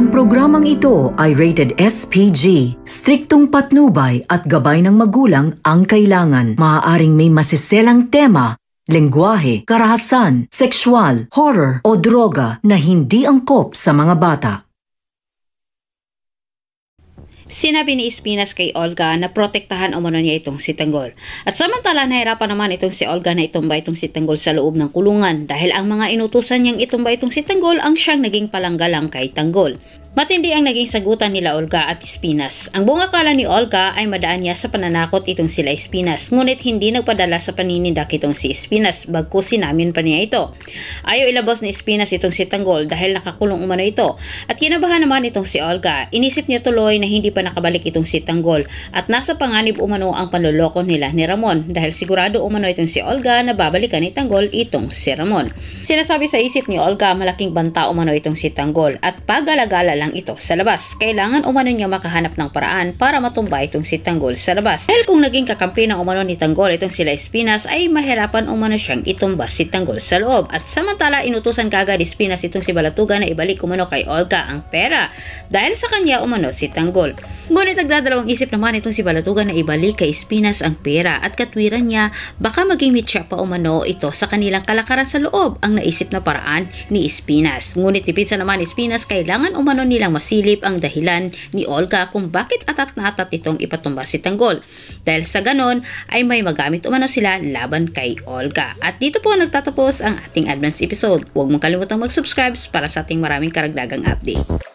Ang programang ito ay rated SPG. Striktong patnubay at gabay ng magulang ang kailangan. Maaaring may masiselang tema, lengguwahe, karahasan, sexual, horror o droga na hindi angkop sa mga bata. Sinabi ni Espinas kay Olga na protektahan umano niya itong si Tanggol. At samantala nahirapan naman itong si Olga na itumba itong si Tanggol sa loob ng kulungan dahil ang mga inutusan niyang itumba itong si Tanggol ang siyang naging palanggalang kay Tanggol. Matindi ang naging sagutan nila Olga at Espinas. Ang buong akala ni Olga ay madaan niya sa pananakot itong sila Espinas, ngunit hindi nagpadala sa paninindak itong si Espinas, bagkus sinamin pa niya ito. Ayaw ilabas ni Espinas itong si Tanggol dahil nakakulong umano ito. At kinabahan naman itong si Olga. Inisip niya tuloy na hindi pa nakabalik itong si Tanggol at nasa panganib umano ang panloloko nila ni Ramon dahil sigurado umano itong si Olga na babalikan ni Tanggol itong si Ramon. Sinasabi sa isip ni Olga malaking banta umano itong si Tanggol at pag-alagala lang ito sa labas. Kailangan umano niya makahanap ng paraan para matumba itong si Tanggol sa labas. Dahil kung naging kakampi ng umano ni Tanggol itong sila Espinas ay mahirapan umano siyang itumba si Tanggol sa loob. At samantala inutusan kagad Espinas itong si Balatugan na ibalik umano kay Olga ang pera dahil sa kanya umano si Tanggol. Ngunit nagdadalawang isip naman itong si Balatugan na ibalik kay Espinas ang pera at katwiran niya baka maging mitya pa umano ito sa kanilang kalakaran sa loob ang naisip na paraan ni Espinas. Ngunit tipid naman Espinas kailangan umano nilang masilip ang dahilan ni Olga kung bakit atat na atat itong ipatumba si Tanggol. Dahil sa ganon ay may magamit umano sila laban kay Olga. At dito po nagtatapos ang ating advance episode. Huwag mong kalimutang mag-subscribe para sa ating maraming karagdagang update.